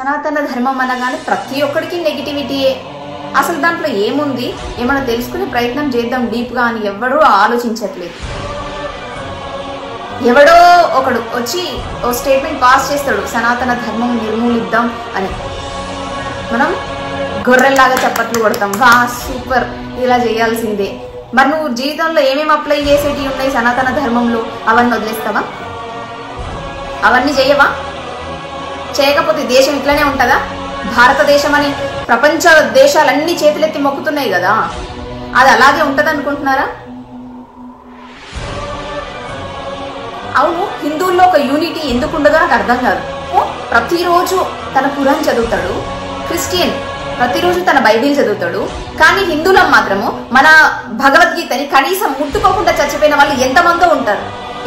సనాతన ధర్మం అనగానే ప్రతి ఒక్కడికి నెగిటివిటీయే. అసలు దాంట్లో ఏముంది, ఏమైనా తెలుసుకునే ప్రయత్నం చేద్దాం డీప్గా అని ఎవడూ ఆలోచించట్లేదు. ఎవడో ఒకడు వచ్చి ఓ స్టేట్మెంట్ పాస్ చేస్తాడు, సనాతన ధర్మం నిర్మూలిద్దాం అని. మనం గొర్రెల్లాగా చప్పట్లు కొడతాం, వా సూపర్, ఇలా చేయాల్సిందే. మరి నువ్వు జీవితంలో ఏమేమి అప్లై చేసేటివి ఉన్నాయి సనాతన ధర్మంలో, అవన్నీ వదిలేస్తావా? అవన్నీ చేయవా? చేయకపోతే దేశం ఇట్లనే ఉంటుందా? భారతదేశం అని ప్రపంచ దేశాలన్నీ చేతులెత్తి మొక్కుతున్నాయి కదా, అది అలాగే ఉంటది అనుకుంటున్నారా? అవును, హిందువుల్లో ఒక యూనిటీ ఎందుకు ఉండదో నాకు అర్థం కాదు. ప్రతిరోజు తన ఖురాన్ చదువుతాడు, క్రిస్టియన్ ప్రతిరోజు తన బైబిల్ చదువుతాడు, కానీ హిందువులం మాత్రము మన భగవద్గీతని కనీసం ముట్టుకోకుండా చచ్చిపోయిన వాళ్ళు ఎంతమందో ఉంటారు.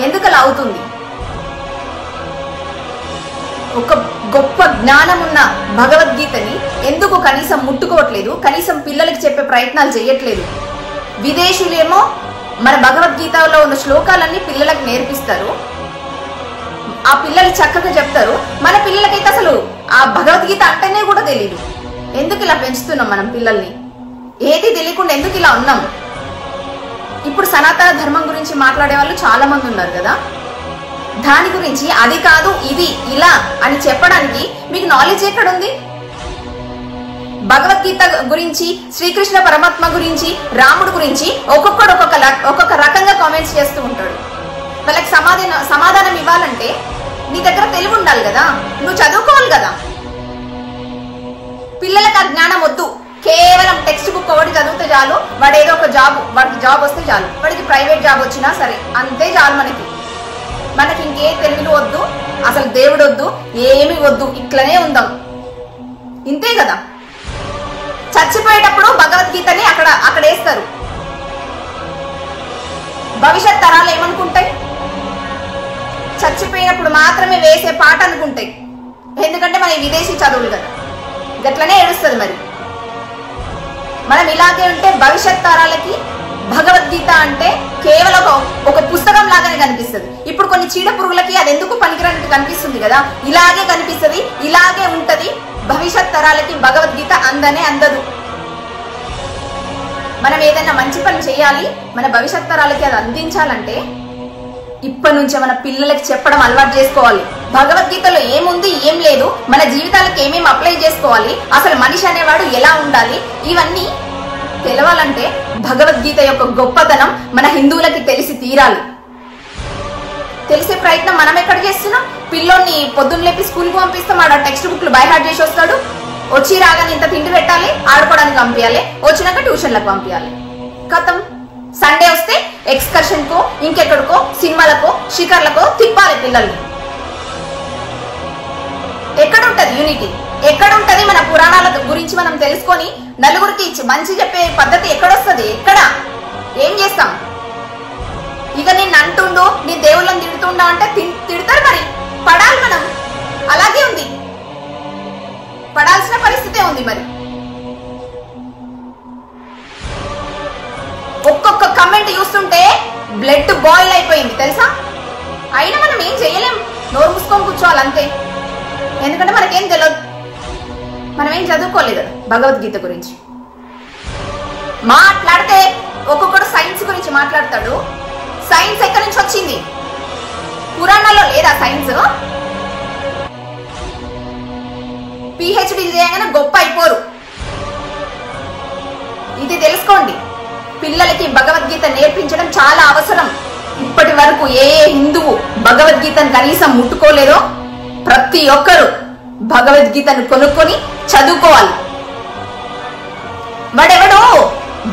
ఎందుకు అలా అవుతుంది? ఒక గొప్ప జ్ఞానం ఉన్న భగవద్గీతని ఎందుకు కనీసం ముట్టుకోవట్లేదు, కనీసం పిల్లలకి చెప్పే ప్రయత్నాలు చేయట్లేదు? విదేశీయులేమో మన భగవద్గీతలో ఉన్న శ్లోకాలన్నీ పిల్లలకు నేర్పిస్తారు, ఆ పిల్లలు చక్కగా చెప్తారు. మన పిల్లలకైతే అసలు ఆ భగవద్గీత అంటేనే కూడా తెలియదు. ఎందుకు ఇలా పెంచుతున్నాం మనం పిల్లల్ని? ఏది తెలియకుండా ఎందుకు ఇలా ఉన్నాం? ఇప్పుడు సనాతన ధర్మం గురించి మాట్లాడే వాళ్ళు చాలా మంది ఉన్నారు కదా, దాని గురించి అది కాదు ఇది ఇలా అని చెప్పడానికి మీకు నాలెడ్జ్ ఎక్కడుంది? భగవద్గీత గురించి, శ్రీకృష్ణ పరమాత్మ గురించి, రాముడు గురించి ఒక్కొక్కడు ఒక్కొక్క రకంగా కామెంట్స్ చేస్తూ ఉంటాడు. వాళ్ళకి సమాధానం ఇవ్వాలంటే నీ దగ్గర తెలివి ఉండాలి కదా, నువ్వు చదువుకోవాలి కదా. పిల్లలకు ఆ జ్ఞానం వద్దు, కేవలం టెక్స్ట్ బుక్ ఒకటి చదివితే చాలు, వాడు ఏదో ఒక జాబ్, వాడికి జాబ్ వస్తే చాలు, వాడికి ప్రైవేట్ జాబ్ వచ్చినా సరే అంతే చాలు. మనకి ఇంకే తెలివిలు వద్దు, అసలు దేవుడు వద్దు, ఏమి వద్దు, ఇట్లనే ఉందాం, ఇంతే కదా. చచ్చిపోయేటప్పుడు భగవద్గీతని అక్కడ వేస్తారు. భవిష్యత్ తరాలు ఏమనుకుంటాయి? చచ్చిపోయినప్పుడు మాత్రమే వేసే పాట అనుకుంటాయి. ఎందుకంటే మన విదేశీ చదువులు కదా, గట్లనే ఏడుస్తుంది. మరి మనం ఇలాగే ఉంటే భవిష్యత్ తరాలకి భగవద్గీత అంటే కేవలం ఒక పుస్తకం లాగానే కనిపిస్తుంది. ఇప్పుడు కొన్ని చీడ పురుగులకి అది ఎందుకు పనికిరానికి కనిపిస్తుంది కదా, ఇలాగే కనిపిస్తుంది, ఇలాగే ఉంటది. భవిష్యత్ తరాలకి భగవద్గీత అందదు. మనం ఏదైనా మంచి పని చేయాలి, మన భవిష్యత్ తరాలకి అది అందించాలంటే ఇప్పటి నుంచే మన పిల్లలకి చెప్పడం అలవాటు చేసుకోవాలి. భగవద్గీతలో ఏముంది, ఏం లేదు, మన జీవితాలకు ఏమేమి అప్లై చేసుకోవాలి, అసలు మనిషి అనేవాడు ఎలా ఉండాలి, ఇవన్నీ తెలవాలంటే భగవద్గీత యొక్క గొప్పతనం మన హిందువులకి తెలిసి తీరాలి. తెలిసే ప్రయత్నం మనం ఎక్కడ చేస్తున్నాం? పిల్లోని పొద్దున్న లేపి స్కూల్కి పంపిస్తాం, ఆడ టెక్స్ట్ బుక్లు బై హార్ట్ చేసి వస్తాడు, వచ్చి రాగానే ఇంత తిండి పెట్టాలి, ఆడుకోవడానికి పంపించాలి, వచ్చినాక ట్యూషన్లకు పంపించాలి, కథం. సండే వస్తే ఎక్స్కర్షన్ కో, ఇంకెక్కడికో, సినిమాలకో, షికార్లకో తిప్పాలి పిల్లల్ని. ఎక్కడుంటది యూనిటీ? ఎక్కడుంటది మన పురాణాల గురించి మనం తెలుసుకొని నలుగురికి మంచి చెప్పే పద్ధతి ఎక్కడొస్తుంది? ఎక్కడ? ఏం చేస్తాం? ఇక నిన్ను అంటుండు, నీ దేవుళ్ళని తిడుతుండా అంటే తిడతారు, మరి పడాలి మనం. అలాగే ఉంది, పడాల్సిన పరిస్థితే ఉంది. మరి ఒక్కొక్క కమెంట్ చూస్తుంటే బ్లడ్ బాయిల్ అయిపోయింది తెలుసా. అయినా మనం ఏం చేయలేం, నోరు మూసుకొని కూర్చోవాలి అంతే. ఎందుకంటే మనకేం తెలియదు, మనం ఏం చదువుకోలేదు కదా భగవద్గీత గురించి. మాట్లాడితే ఒక్కొక్కడు సైన్స్ గురించి మాట్లాడతాడు. సైన్స్ ఎక్కడి నుంచి వచ్చింది? పురాణాల్లో లేదా సైన్స్? పిహెచ్డి చేయగానే గొప్ప అయిపోరు. ఇది తెలుసుకోండి, పిల్లలకి భగవద్గీత నేర్పించడం చాలా అవసరం. ఇప్పటి వరకు ఏ హిందువు భగవద్గీతను కనీసం ముట్టుకోలేదో ప్రతి ఒక్కరు భగవద్గీతను కొనుక్కొని చదువుకోవాలి. వాడెవడో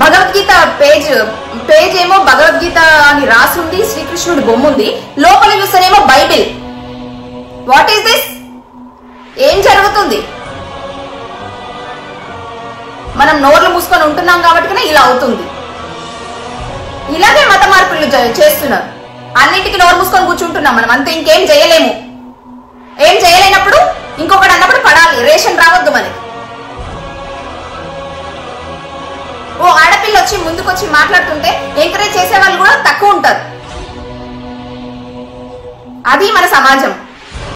భగవద్గీత పేజ్ ఏమో భగవద్గీత అని రాసుంది, శ్రీకృష్ణుడి బొమ్మ ఉంది, లోపల చూస్తేనేమో బైబిల్. What is this? ఏం జరుగుతుంది? మనం నోర్లు మూసుకొని ఉంటున్నాం కాబట్టి ఇలా అవుతుంది. ఇలాగే మత మార్పులు చేస్తున్నారు. అన్నిటికీ నోరు మూసుకొని కూర్చుంటున్నాం మనం అంతే, ఇంకేం చేయలేము. ఏం చేయలేనప్పుడు ఇంకొకటి అన్నప్పుడు పడాలి, రేషన్ రావద్దు మనకి. ఓ ఆడపిల్ల వచ్చి ముందుకొచ్చి మాట్లాడుతుంటే ఎంకరేజ్ చేసే వాళ్ళు కూడా తక్కువ ఉంటారు. అది మన సమాజం.